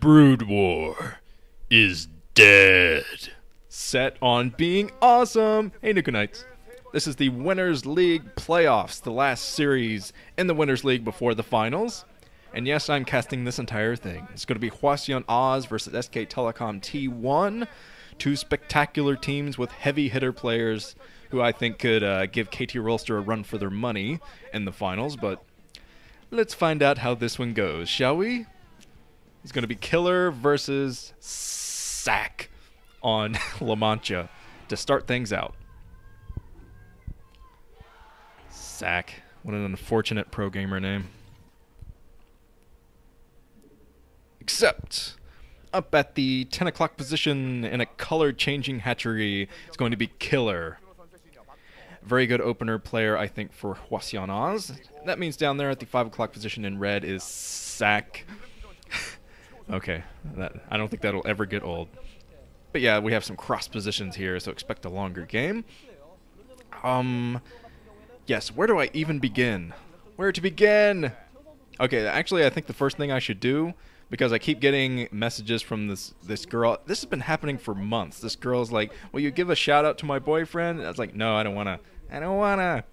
Brood War is dead. Set on being awesome. Hey, Nuka Knights. This is the Winners League playoffs, the last series in the Winners League before the finals. And yes, I'm casting this entire thing. It's going to be Hwaseung Oz versus SKTelecom T1. Two spectacular teams with heavy hitter players who I think could give KT Rolster a run for their money in the finals. But let's find out how this one goes, shall we? It's going to be Killer versus Ssak on La Mancha to start things out. Ssak. What an unfortunate pro gamer name. Except, up at the 10 o'clock position in a color-changing hatchery is going to be Killer. Very good opener player, I think, for Hwaseung Oz. That means down there at the 5 o'clock position in red is Ssak. Okay, I don't think that'll ever get old. But yeah, we have some cross positions here, so expect a longer game. Yes, where do I even begin? Where to begin? Okay, actually, I think the first thing I should do, because I keep getting messages from this girl. This has been happening for months. This girl's like, will you give a shout out to my boyfriend? And I was like, no, I don't wanna. I don't wanna.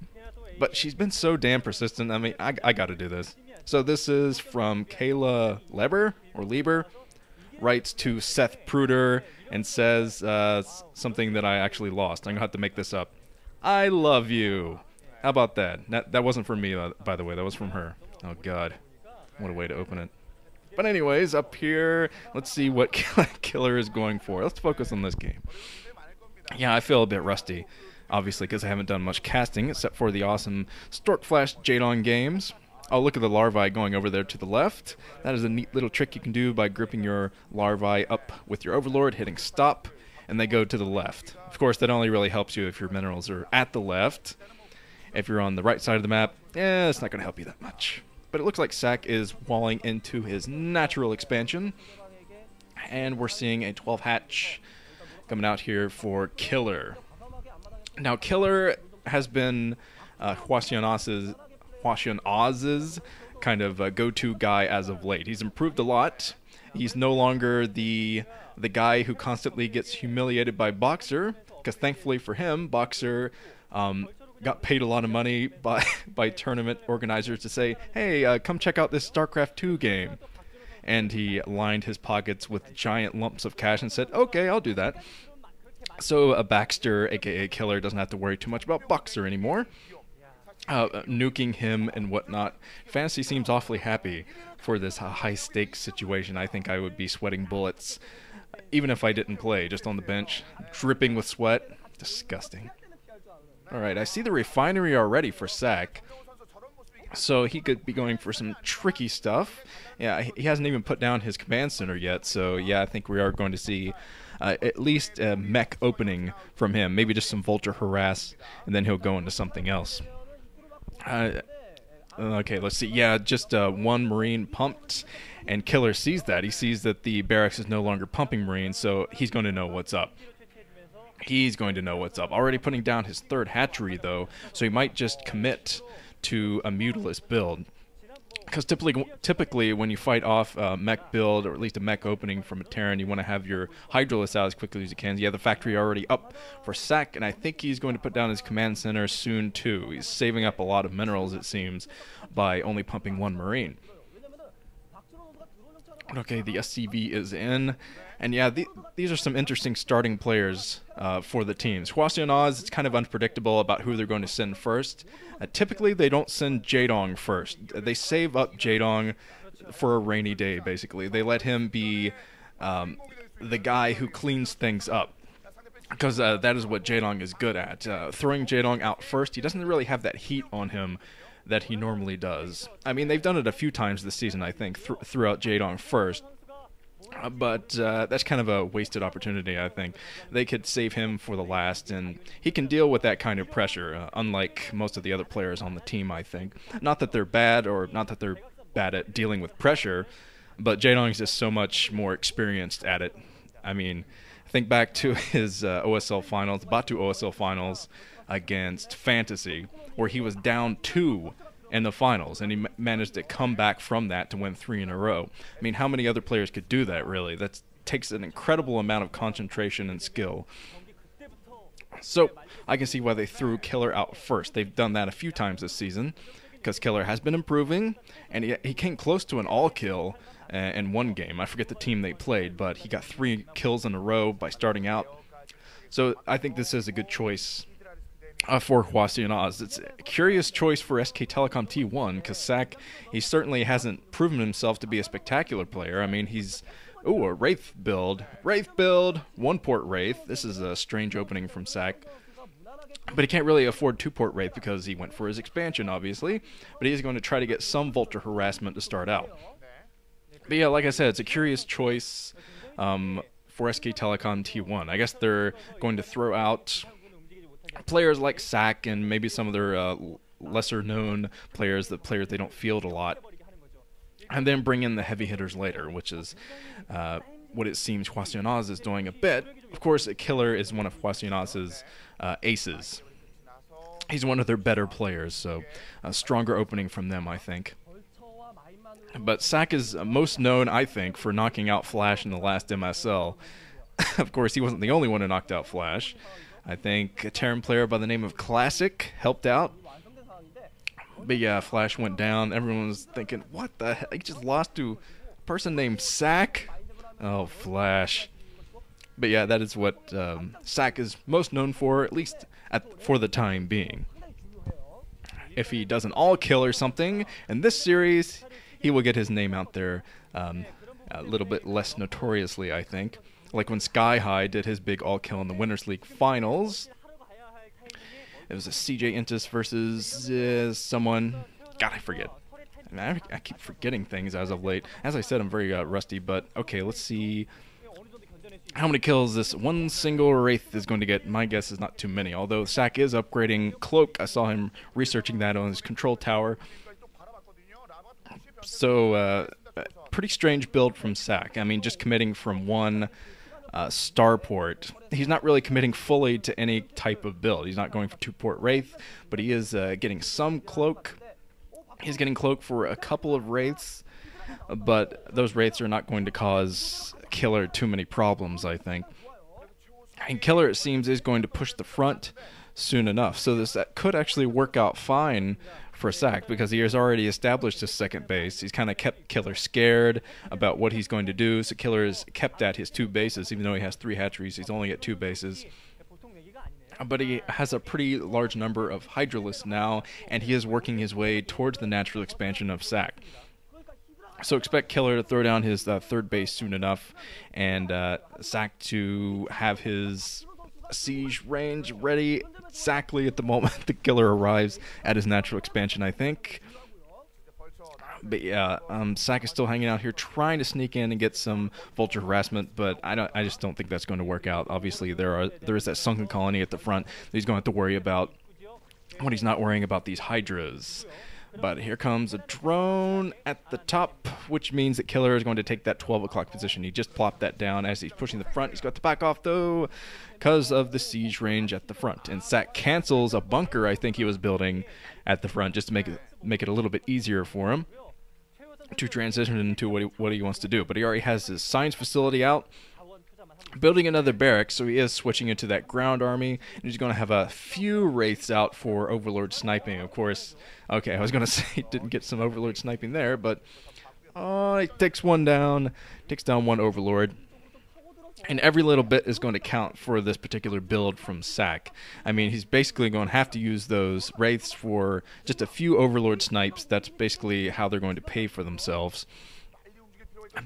But she's been so damn persistent. I mean, I gotta do this. So this is from Kayla Lieber, writes to Seth Pruder and says something that I actually lost. I'm gonna have to make this up. I love you. How about that? That wasn't from me, by the way. That was from her. Oh, God. What a way to open it. But anyways, up here, let's see what Killer is going for. Let's focus on this game. Yeah, I feel a bit rusty, obviously, because I haven't done much casting, except for the awesome Stork Flash Jadon games. Oh, look at the larvae going over there to the left. That is a neat little trick you can do by gripping your larvae up with your Overlord, hitting stop, and they go to the left. Of course, that only really helps you if your minerals are at the left. If you're on the right side of the map, it's not going to help you that much. But it looks like Ssak is walling into his natural expansion. And we're seeing a 12 hatch coming out here for Killer. Now, Killer has been Hwaseung Oz's kind of go-to guy as of late. He's improved a lot. He's no longer the guy who constantly gets humiliated by Boxer, because thankfully for him, Boxer got paid a lot of money by tournament organizers to say, hey, come check out this StarCraft 2 game. And he lined his pockets with giant lumps of cash and said, okay, I'll do that. So Baxter, a.k.a. Killer, doesn't have to worry too much about Boxer anymore. Nuking him and whatnot. Fantasy seems awfully happy for this high-stakes situation. I think I would be sweating bullets, even if I didn't play, just on the bench, dripping with sweat. Disgusting. Alright, I see the refinery already for Ssak. So he could be going for some tricky stuff. Yeah, he hasn't even put down his command center yet, so yeah, I think we are going to see at least a mech opening from him. Maybe just some Vulture harass, and then he'll go into something else. Okay, let's see. Yeah, just one Marine pumped, and Killer sees that. He sees that the barracks is no longer pumping Marines, so he's going to know what's up. He's going to know what's up. Already putting down his third hatchery, though, so he might just commit to a Mutilus build. Because typically, when you fight off a mech build, or at least a mech opening from a Terran, you want to have your Hydralisk out as quickly as you can. You have the factory already up for Ssak, and I think he's going to put down his command center soon, too. He's saving up a lot of minerals, it seems, by only pumping one Marine. Okay, the SCV is in. And yeah, these are some interesting starting players for the teams. Hwaseung Oz, it's kind of unpredictable about who they're going to send first. Typically, they don't send Jadong first. They save up Jadong for a rainy day, basically. They let him be the guy who cleans things up, because that is what Jadong is good at. Throwing Jadong out first, he doesn't really have that heat on him that he normally does. I mean, they've done it a few times this season, I think, throughout Jadong first. But that's kind of a wasted opportunity, I think. They could save him for the last, and he can deal with that kind of pressure, unlike most of the other players on the team, I think. Not that they're bad, or not that they're bad at dealing with pressure, but Jadong's just so much more experienced at it. I mean, think back to his OSL finals, Batu OSL finals against Fantasy, where he was down 2 in the finals, and he managed to come back from that to win 3 in a row. I mean, how many other players could do that, really? That takes an incredible amount of concentration and skill. So I can see why they threw Killer out first. They've done that a few times this season, because Killer has been improving, and he came close to an all-kill in one game. I forget the team they played, but he got 3 kills in a row by starting out. So I think this is a good choice for Hwaseung. It's a curious choice for SKTelecom T1, because Ssak, he certainly hasn't proven himself to be a spectacular player. I mean, he's... Ooh, a Wraith build. Wraith build, 1-port Wraith. This is a strange opening from Ssak. But he can't really afford 2-port Wraith because he went for his expansion, obviously. But he's going to try to get some Vulture harassment to start out. But yeah, like I said, it's a curious choice for SKTelecom T1. I guess they're going to throw out players like Ssak and maybe some of their lesser-known players, the players they don't field a lot, and then bring in the heavy hitters later, which is what it seems Hwaseung is doing a bit. Of course, Killer is one of Hwaseung's aces. He's one of their better players, so a stronger opening from them, I think. But Ssak is most known, I think, for knocking out Flash in the last MSL. Of course, he wasn't the only one who knocked out Flash. I think a Terran player by the name of Classic helped out. But yeah, Flash went down. Everyone was thinking, what the heck? He just lost to a person named Ssak? Oh, Flash. But yeah, that is what Ssak is most known for, at least for the time being. If he does an all-kill or something in this series, he will get his name out there a little bit less notoriously, I think. Like when Sky High did his big all-kill in the Winners League Finals. It was a CJ Intis versus someone. God, I forget. I keep forgetting things as of late. As I said, I'm very rusty, but okay, let's see how many kills this one single Wraith is going to get. My guess is not too many, although Ssak is upgrading Cloak. I saw him researching that on his control tower. So, pretty strange build from Ssak. I mean, just committing from one starport. He's not really committing fully to any type of build. He's not going for 2-port Wraith, but he is getting some Cloak. He's getting Cloak for a couple of Wraiths, but those Wraiths are not going to cause Killer too many problems, I think. And Killer, it seems, is going to push the front soon enough, so that could actually work out fine for Ssak, because he has already established his second base. He's kind of kept Killer scared about what he's going to do, so Killer is kept at his 2 bases. Even though he has 3 hatcheries, he's only at 2 bases. But he has a pretty large number of Hydralisks now, and he is working his way towards the natural expansion of Ssak. So expect Killer to throw down his 3rd base soon enough, and Ssak to have his siege range ready exactly at the moment the Killer arrives at his natural expansion, I think. But yeah, Ssak is still hanging out here, trying to sneak in and get some Vulture harassment, but I just don't think that's going to work out. Obviously, there is that sunken colony at the front that he's going to have to worry about when he's not worrying about these Hydras. But here comes a drone at the top, which means that Killer is going to take that 12 o'clock position. He just plopped that down as he's pushing the front. He's got to back off, though, because of the siege range at the front. And Ssak cancels a bunker I think he was building at the front just to make it a little bit easier for him to transition into what he wants to do. But he already has his science facility out, building another barracks, so he is switching into that ground army, and he's going to have a few Wraiths out for Overlord sniping, of course. Okay, I was going to say he didn't get some Overlord sniping there, but he takes one down, takes down one Overlord. And every little bit is going to count for this particular build from Ssak. I mean, he's basically going to have to use those Wraiths for just a few Overlord snipes. That's basically how they're going to pay for themselves.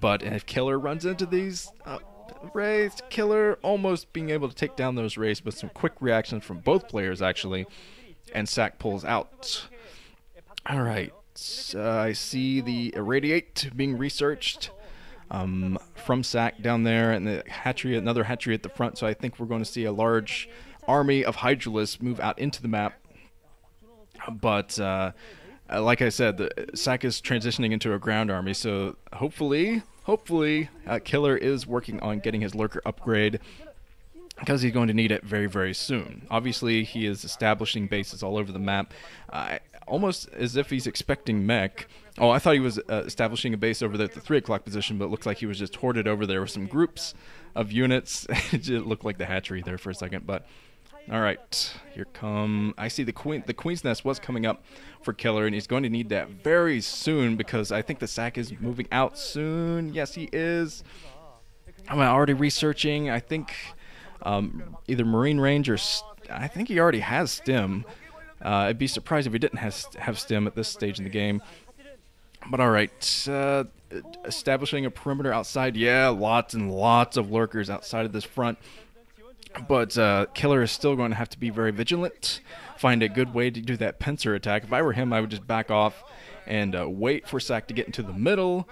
But if Killer runs into these Wraiths, Killer almost being able to take down those Wraiths with some quick reactions from both players, actually. And Ssak pulls out. Alright, I see the Irradiate being researched from Ssak down there, and the hatchery, another hatchery at the front, so I think we're going to see a large army of Hydralisks move out into the map. But like I said, Ssak is transitioning into a ground army, so hopefully Killer is working on getting his Lurker upgrade, because he's going to need it very, very soon. Obviously, he is establishing bases all over the map. almost as if he's expecting mech. Oh, I thought he was establishing a base over there at the 3 o'clock position, but it looks like he was just hoarded over there with some groups of units. It looked like the hatchery there for a second, but all right, here come. I see the queen. The queen's nest was coming up for Killer, and he's going to need that very soon because I think the Ssak is moving out soon. Yes, he is. I'm already researching. I think either Marine Range or I think he already has Stim. I'd be surprised if he didn't have Stim at this stage in the game. But all right, establishing a perimeter outside. Yeah, lots and lots of lurkers outside of this front. But Killer is still going to have to be very vigilant, find a good way to do that pincer attack. If I were him, I would just back off and wait for Ssak to get into the middle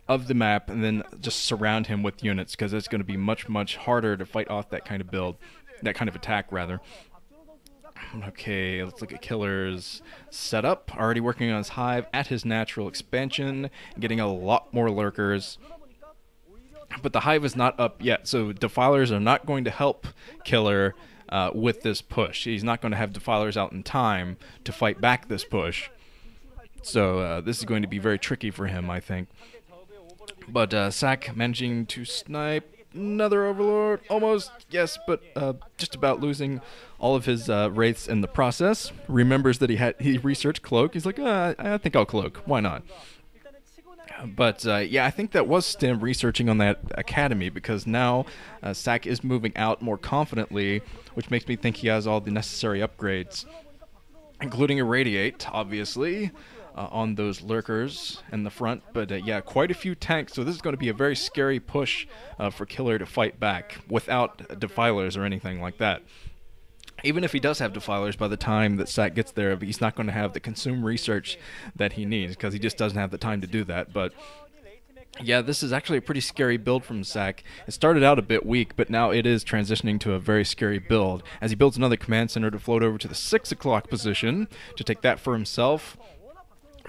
of the map and then just surround him with units, because it's going to be much, much harder to fight off that kind of build, that kind of attack, rather. Okay, let's look at Killer's setup. Already working on his hive at his natural expansion, getting a lot more lurkers. But the hive is not up yet, so defilers are not going to help Killer with this push. He's not going to have defilers out in time to fight back this push. So this is going to be very tricky for him, I think. But Ssak managing to snipe another Overlord. Almost, yes, but just about losing all of his wraiths in the process. Remembers that he researched Cloak. He's like, I think I'll Cloak. Why not? But yeah, I think that was Stim researching on that academy, because now Ssak is moving out more confidently, which makes me think he has all the necessary upgrades, including Irradiate, obviously, on those lurkers in the front. But yeah, quite a few tanks, so this is going to be a very scary push for Killer to fight back without defilers or anything like that. Even if he does have defilers, by the time that Ssak gets there, he's not going to have the consume research that he needs, because he just doesn't have the time to do that. But yeah, this is actually a pretty scary build from Ssak. It started out a bit weak, but now it is transitioning to a very scary build, as he builds another command center to float over to the 6 o'clock position to take that for himself.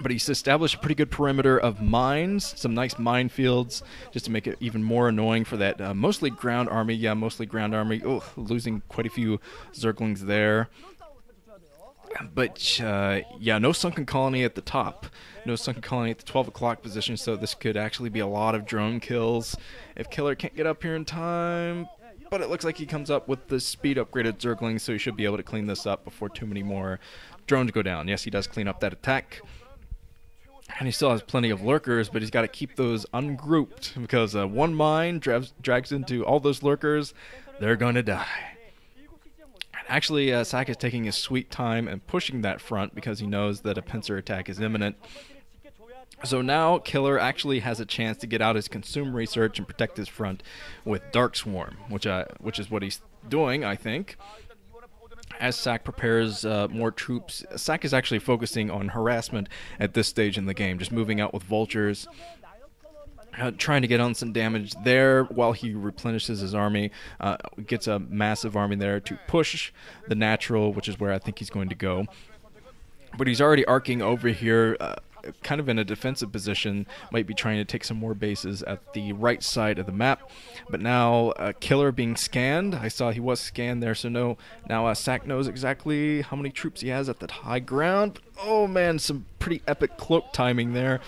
But he's established a pretty good perimeter of mines, some nice minefields, just to make it even more annoying for that mostly ground army. Yeah, mostly ground army. Oh, losing quite a few Zerglings there. But yeah, no sunken colony at the top. No sunken colony at the 12 o'clock position, so this could actually be a lot of drone kills if Killer can't get up here in time. But it looks like he comes up with the speed upgraded Zerglings, so he should be able to clean this up before too many more drones go down. Yes, he does clean up that attack. And he still has plenty of lurkers, but he's got to keep those ungrouped, because one mine drags into all those lurkers. They're going to die. And actually, Ssak is taking his sweet time and pushing that front because he knows that a pincer attack is imminent. So now Killer actually has a chance to get out his consume research and protect his front with Dark Swarm, which is what he's doing, I think. As Ssak prepares more troops, Ssak is actually focusing on harassment at this stage in the game, just moving out with vultures, trying to get on some damage there while he replenishes his army, gets a massive army there to push the natural, which is where I think he's going to go. But he's already arcing over here, kind of in a defensive position, might be trying to take some more bases at the right side of the map. But now Killer being scanned, I saw he was scanned there, so now Ssak knows exactly how many troops he has at the high ground. Oh man, some pretty epic cloak timing there.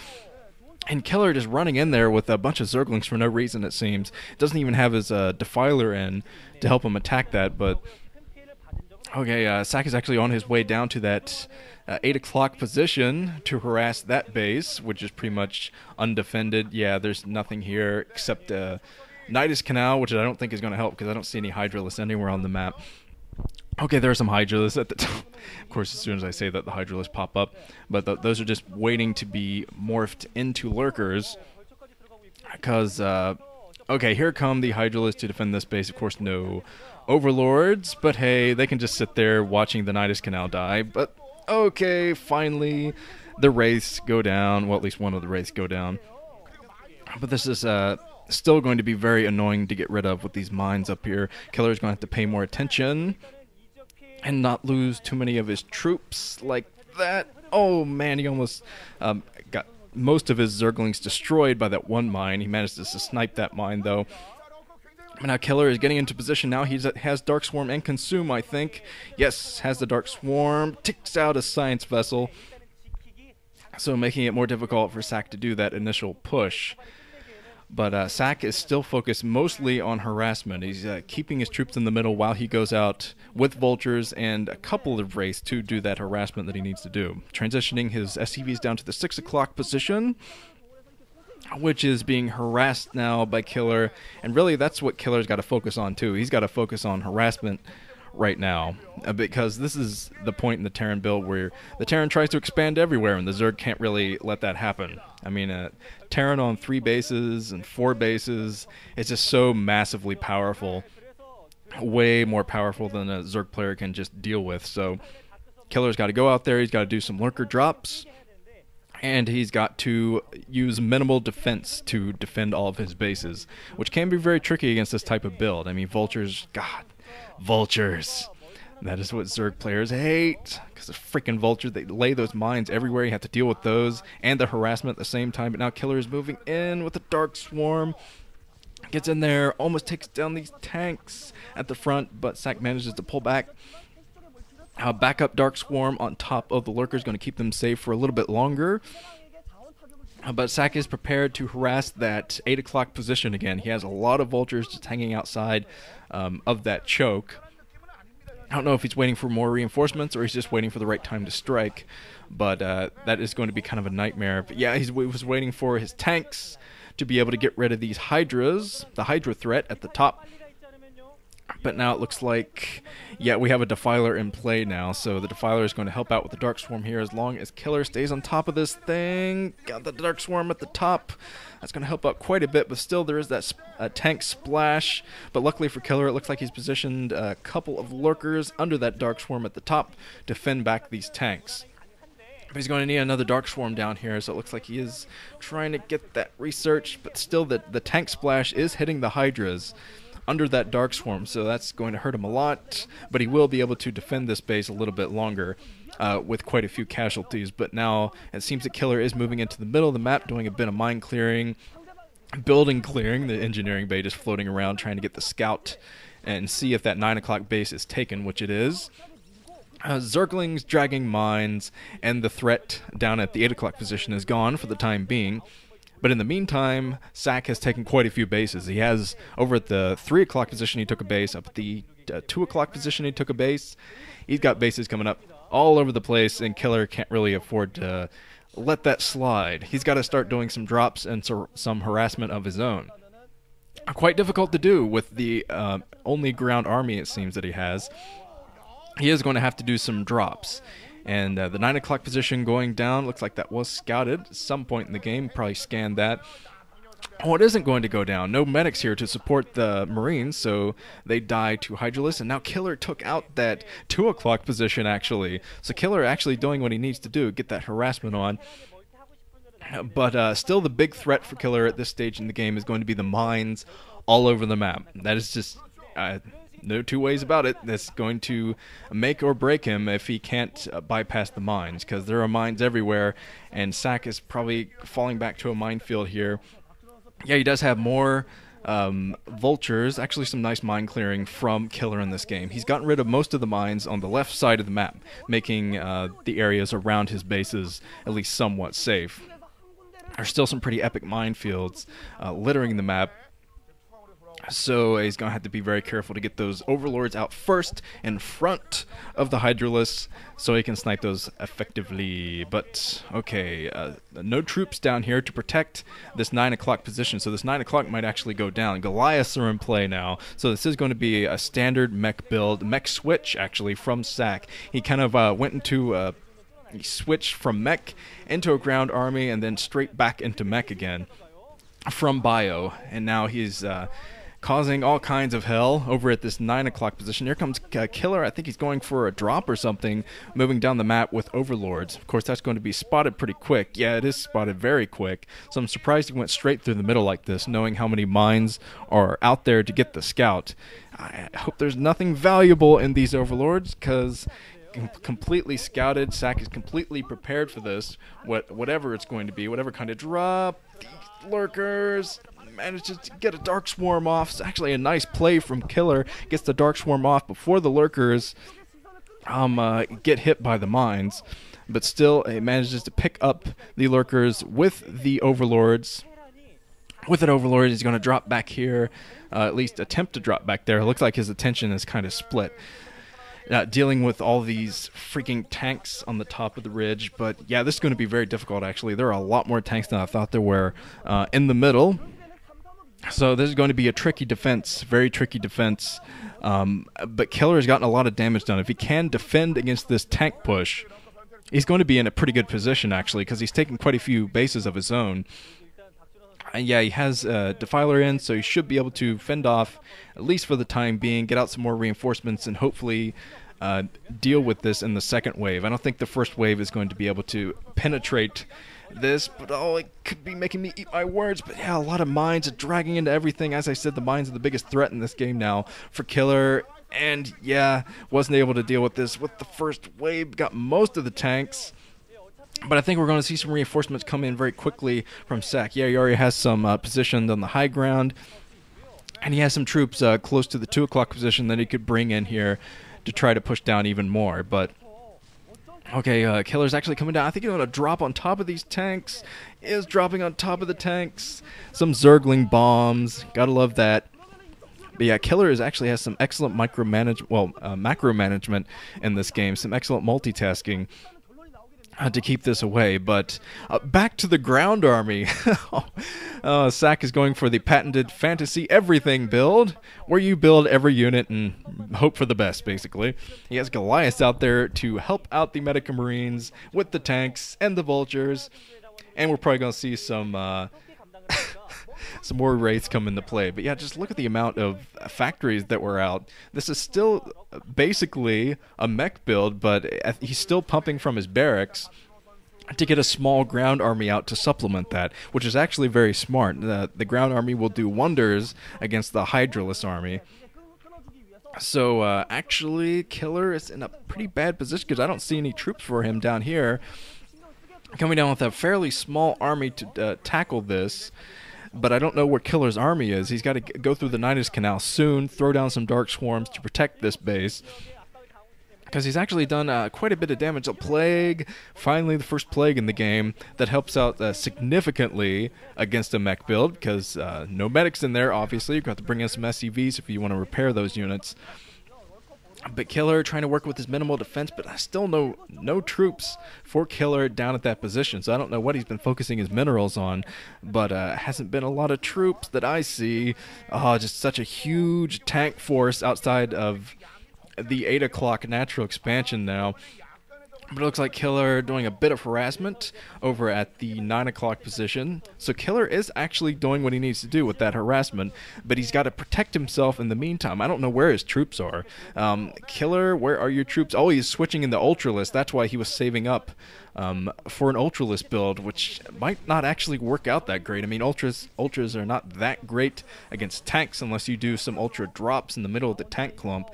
And Killer just running in there with a bunch of Zerglings for no reason, it seems. Doesn't even have his Defiler in to help him attack that, but okay, Ssak is actually on his way down to that 8 o'clock position to harass that base, which is pretty much undefended. Yeah, there's nothing here except Nidus Canal, which I don't think is going to help because I don't see any Hydralisks anywhere on the map. Okay, there are some Hydralisks at the top. Of course, as soon as I say that, the Hydralisks pop up. But those are just waiting to be morphed into lurkers. Because, okay, here come the Hydralisks to defend this base. Of course, no Overlords. But hey, they can just sit there watching the Nidus Canal die. But okay, finally the Wraiths go down. Well, at least one of the Wraiths go down. But this is still going to be very annoying to get rid of with these mines up here. Killer's going to have to pay more attention and not lose too many of his troops like that. Oh man, he almost got most of his Zerglings destroyed by that one mine. He managed to snipe that mine though. And now Killer is getting into position now. He has Dark Swarm and Consume, I think. Yes, has the Dark Swarm. Ticks out a Science Vessel. so making it more difficult for Ssak to do that initial push. But Ssak is still focused mostly on harassment. He's keeping his troops in the middle while he goes out with vultures and a couple of wraiths to do that harassment that he needs to do. Transitioning his SCVs down to the 6 o'clock position, which is being harassed now by Killer. And really, that's what Killer's got to focus on, too. He's got to focus on harassment right now, because this is the point in the Terran build where the Terran tries to expand everywhere, and the Zerg can't really let that happen. I mean, Terran on 3 bases and 4 bases, it's just so massively powerful, way more powerful than a Zerg player can just deal with. So Killer's got to go out there, he's got to do some lurker drops, and he's got to use minimal defense to defend all of his bases, which can be very tricky against this type of build. I mean, vultures, God, vultures. That is what Zerg players hate, because the freaking vultures, they lay those mines everywhere. You have to deal with those and the harassment at the same time. But now Killer is moving in with the Dark Swarm. Gets in there, almost takes down these tanks at the front, but Ssak manages to pull back. Backup Dark Swarm on top of the Lurkers, going to keep them safe for a little bit longer. But Ssak is prepared to harass that 8 o'clock position again. He has a lot of vultures just hanging outside of that choke. I don't know if he's waiting for more reinforcements or he's just waiting for the right time to strike, but that is going to be kind of a nightmare. But yeah, he was waiting for his tanks to be able to get rid of these Hydras, the Hydra threat at the top. But now it looks like, yeah, we have a Defiler in play now, so the Defiler is going to help out with the Dark Swarm here as long as Killer stays on top of this thing. Got the Dark Swarm at the top. That's going to help out quite a bit, but still there is that tank splash. But luckily for Killer, it looks like he's positioned a couple of Lurkers under that Dark Swarm at the top to fend back these tanks. But he's going to need another Dark Swarm down here, so it looks like he is trying to get that research, but still the tank splash is hitting the Hydras under that Dark Swarm, so that's going to hurt him a lot, but he will be able to defend this base a little bit longer with quite a few casualties. But now it seems that Killer is moving into the middle of the map, doing a bit of mine clearing, building clearing. The engineering bay just floating around trying to get the scout and see if that 9 o'clock base is taken, which it is. Zerglings dragging mines, and the threat down at the 8 o'clock position is gone for the time being. But in the meantime, Ssak has taken quite a few bases. He has, over at the 3 o'clock position, he took a base. Up at the 2 o'clock position, he took a base. He's got bases coming up all over the place, and Killer can't really afford to let that slide. He's got to start doing some drops and some harassment of his own. Quite difficult to do with the only ground army, it seems, that he has. He is going to have to do some drops. And the 9 o'clock position going down, looks like that was scouted at some point in the game, probably scanned that. Oh, it isn't going to go down. No medics here to support the Marines, so they die to Hydralisk, and now Killer took out that 2 o'clock position, actually. So Killer actually doing what he needs to do, get that harassment on. But still the big threat for Killer at this stage in the game is going to be the mines all over the map. That is just... no two ways about it. That's going to make or break him if he can't bypass the mines, because there are mines everywhere, and Ssak is probably falling back to a minefield here. Yeah, he does have more vultures, actually some nice mine clearing from Killer in this game. He's gotten rid of most of the mines on the left side of the map, making the areas around his bases at least somewhat safe. There's still some pretty epic minefields littering the map, so he's going to have to be very careful to get those overlords out first in front of the Hydralisks so he can snipe those effectively. But, okay, no troops down here to protect this 9 o'clock position, so this 9 o'clock might actually go down. Goliaths are in play now, so this is going to be a standard mech build, mech switch, actually, from Ssak. He kind of went into... he switched from mech into a ground army and then straight back into mech again from bio, and now he's... causing all kinds of hell over at this 9 o'clock position. Here comes Killer. I think he's going for a drop or something, moving down the map with overlords. Of course, that's going to be spotted pretty quick. Yeah, it is spotted very quick. So I'm surprised he went straight through the middle like this, knowing how many mines are out there to get the scout. I hope there's nothing valuable in these overlords, because completely scouted. Ssak is completely prepared for this, whatever it's going to be, whatever kind of drop. These lurkers... manages to get a Dark Swarm off. It's actually a nice play from Killer. Gets the Dark Swarm off before the Lurkers get hit by the mines. but still it manages to pick up the lurkers with the overlords. With an overlord, he's going to drop back here, at least attempt to drop back there. It looks like his attention is kind of split. Dealing with all these freaking tanks on the top of the ridge. But yeah, this is going to be very difficult, actually. There are a lot more tanks than I thought there were in the middle. So this is going to be a tricky defense, very tricky defense. But Killer has gotten a lot of damage done. If he can defend against this tank push, he's going to be in a pretty good position, actually, because he's taken quite a few bases of his own. And yeah, he has Defiler in, so he should be able to fend off, at least for the time being, get out some more reinforcements, and hopefully deal with this in the second wave. I don't think the first wave is going to be able to penetrate this, but oh, it could be making me eat my words. But yeah, a lot of mines are dragging into everything. As I said, the mines are the biggest threat in this game now for Killer. And yeah, wasn't able to deal with this with the first wave, got most of the tanks. But I think we're going to see some reinforcements come in very quickly from Ssak. Yeah, he already has some positioned on the high ground. And he has some troops close to the 2 o'clock position that he could bring in here to try to push down even more. But, okay, Killer's actually coming down. I think he's going to drop on top of these tanks. He is dropping on top of the tanks. Some Zergling bombs. Gotta love that. But yeah, Killer actually has some excellent macro management in this game. Some excellent multitasking. To keep this away, but back to the ground army. Ssak is going for the patented fantasy everything build, where you build every unit and hope for the best, basically. He has Goliaths out there to help out the Medica Marines with the tanks and the vultures, and we're probably going to see some some more wraiths come into play. But yeah, just look at the amount of factories that were out. This is still basically a mech build, but he's still pumping from his barracks to get a small ground army out to supplement that, which is actually very smart. The ground army will do wonders against the Hydralisk army. So actually, Killer is in a pretty bad position because I don't see any troops for him down here. Coming down with a fairly small army to tackle this. But I don't know where Killer's army is. He's got to go through the Nidus Canal soon, throw down some Dark Swarms to protect this base. Because he's actually done quite a bit of damage. A Plague, finally the first Plague in the game, that helps out significantly against a mech build. Because no medics in there, obviously. You've got to bring in some SCVs if you want to repair those units. But Killer trying to work with his minimal defense, but I still no troops for Killer down at that position. So I don't know what he's been focusing his minerals on, but hasn't been a lot of troops that I see. Oh, just such a huge tank force outside of the 8 o'clock natural expansion now. But it looks like Killer doing a bit of harassment over at the 9 o'clock position. So Killer is actually doing what he needs to do with that harassment, but he's got to protect himself in the meantime. I don't know where his troops are. Killer, where are your troops? Oh, he's switching into Ultralisk. That's why he was saving up for an Ultralisk build, which might not actually work out that great. I mean, Ultras are not that great against tanks unless you do some Ultra drops in the middle of the tank clump.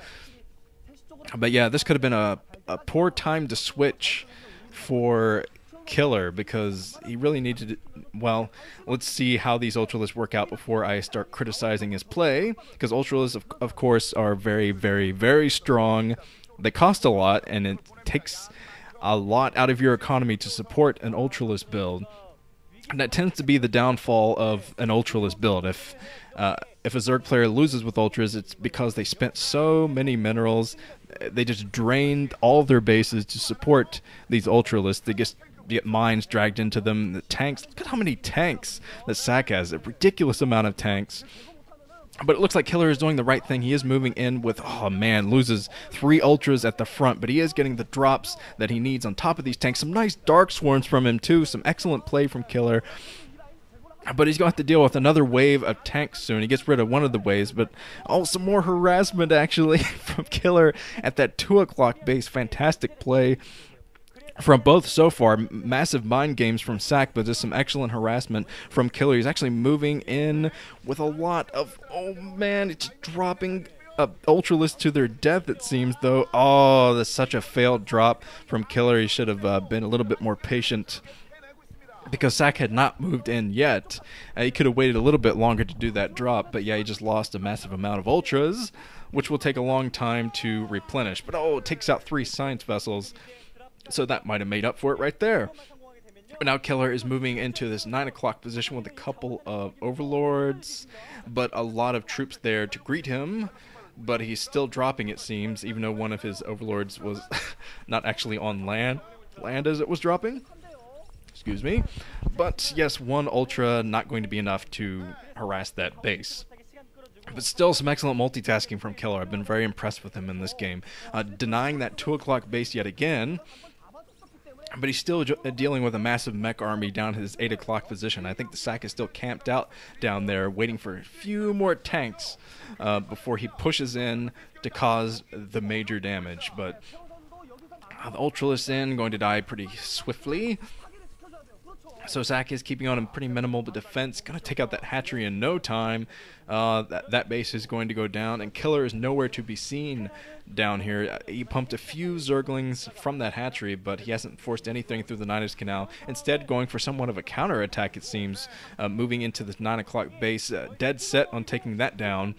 But yeah, this could have been a poor time to switch for Killer because he really needed to, well, let's see how these Ultralisks work out before I start criticizing his play, because Ultralisks, of course, are very, very, very strong. They cost a lot, and it takes a lot out of your economy to support an Ultralisk build. And that tends to be the downfall of an Ultralisk build. If a Zerg player loses with Ultras, it's because they spent so many minerals. They just drained all of their bases to support these Ultralisks. They just get mines dragged into them. The tanks, look at how many tanks that Ssak has. A ridiculous amount of tanks. But it looks like Killer is doing the right thing. He is moving in with, oh man, loses 3 Ultras at the front, but he is getting the drops that he needs on top of these tanks. Some nice Dark Swarms from him too. Some excellent play from Killer. But he's going to have to deal with another wave of tanks soon. He gets rid of one of the waves, but oh, some more harassment actually from Killer at that 2 o'clock base. Fantastic play from both so far. Massive mind games from Ssak, but just some excellent harassment from Killer. He's actually moving in with a lot of, oh man, it's dropping Ultralisks to their death, it seems, though. Oh, that's such a failed drop from Killer. He should have been a little bit more patient, because Ssak had not moved in yet. He could have waited a little bit longer to do that drop, but yeah, he just lost a massive amount of Ultras, which will take a long time to replenish. But oh, it takes out 3 science vessels. So that might have made up for it right there. But now Killer is moving into this 9 o'clock position with a couple of overlords, but a lot of troops there to greet him. But he's still dropping, it seems, even though one of his overlords was not actually on land as it was dropping. Excuse me. But yes, one Ultra not going to be enough to harass that base. But still some excellent multitasking from Killer. I've been very impressed with him in this game. Denying that 2 o'clock base yet again. But he's still dealing with a massive mech army down his 8 o'clock position. I think the Ssak is still camped out down there, waiting for a few more tanks before he pushes in to cause the major damage. But the Ultralisk in, going to die pretty swiftly. So Ssak is keeping on a pretty minimal defense. Going to take out that hatchery in no time. That base is going to go down, and Killer is nowhere to be seen down here. He pumped a few Zerglings from that hatchery, but he hasn't forced anything through the Niners Canal. Instead, going for somewhat of a counterattack, it seems, moving into this 9 o'clock base, dead set on taking that down.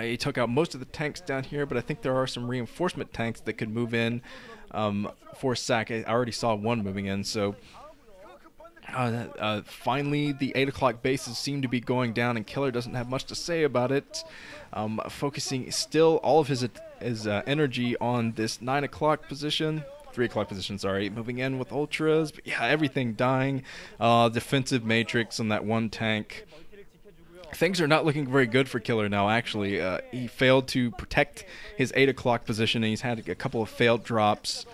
He took out most of the tanks down here, but I think there are some reinforcement tanks that could move in for Ssak. I already saw one moving in, so... finally, the 8 o'clock bases seem to be going down, and Killer doesn't have much to say about it. Focusing still all of his energy on this 9 o'clock position. 3 o'clock position, sorry. Moving in with Ultras. But yeah, everything dying. Defensive matrix on that one tank. Things are not looking very good for Killer now, actually. He failed to protect his 8 o'clock position, and he's had a couple of failed drops.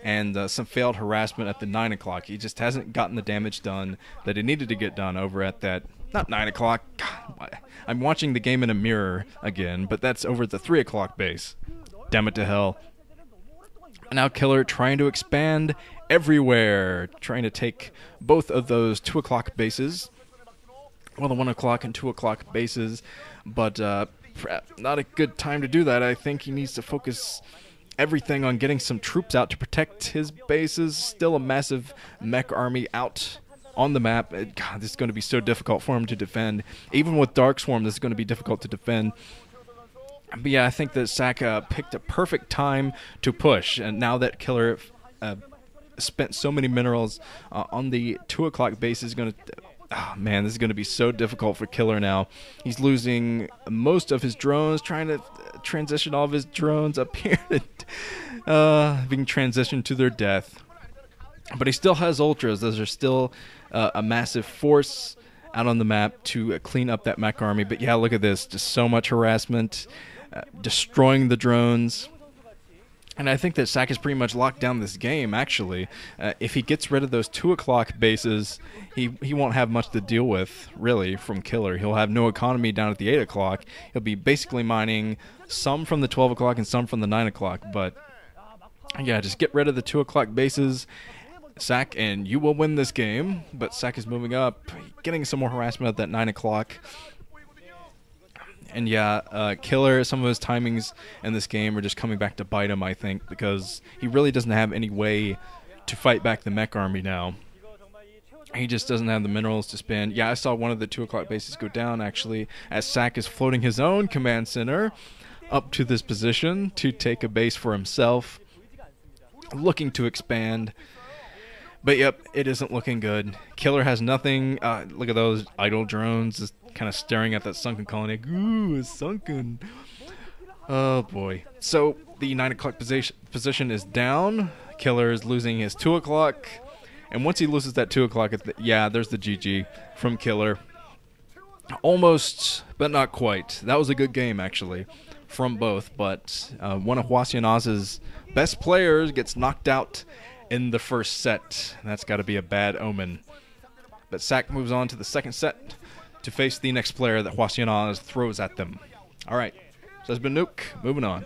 And some failed harassment at the 9 o'clock. He just hasn't gotten the damage done that he needed to get done over at that... Not 9 o'clock. God, I'm watching the game in a mirror again, but that's over at the 3 o'clock base. Damn it to hell. Now Killer trying to expand everywhere. Trying to take both of those 2 o'clock bases. Well, the 1 o'clock and 2 o'clock bases. But not a good time to do that. I think he needs to focus... everything on getting some troops out to protect his bases. Still a massive mech army out on the map. God, this is going to be so difficult for him to defend. Even with Dark Swarm, this is going to be difficult to defend. But yeah, I think that Ssak picked a perfect time to push. And now that Killer spent so many minerals on the 2 o'clock base, is going to... Oh, man, this is going to be so difficult for Killer now. He's losing most of his drones, trying to transition all of his drones up here, being transitioned to their death. But he still has Ultras. Those are still a massive force out on the map to clean up that mech army. But yeah, look at this. Just so much harassment, destroying the drones. And I think that Ssak has pretty much locked down this game, actually. If he gets rid of those 2 o'clock bases, he won't have much to deal with, really, from Killer. He'll have no economy down at the 8 o'clock. He'll be basically mining some from the 12 o'clock and some from the 9 o'clock. But, yeah, just get rid of the 2 o'clock bases, Ssak, and you will win this game. But Ssak is moving up, getting some more harassment at that 9 o'clock. And yeah, Killer, some of his timings in this game are just coming back to bite him, I think, because he really doesn't have any way to fight back the mech army now. He just doesn't have the minerals to spend. Yeah, I saw one of the 2 o'clock bases go down, actually, as Ssak is floating his own command center up to this position to take a base for himself, looking to expand. But yep, it isn't looking good. Killer has nothing. Look at those idle drones just kind of staring at that sunken colony. Ooh, it's sunken. Oh boy. So the 9 o'clock position is down. Killer is losing his 2 o'clock. And once he loses that 2 o'clock, yeah, there's the GG from Killer. Almost, but not quite. That was a good game, actually, from both. But one of Hwaseung's best players gets knocked out in the first set. That's got to be a bad omen. But Ssak moves on to the second set to face the next player that Hwaseung throws at them. All right, so that's been Nuke. Moving on.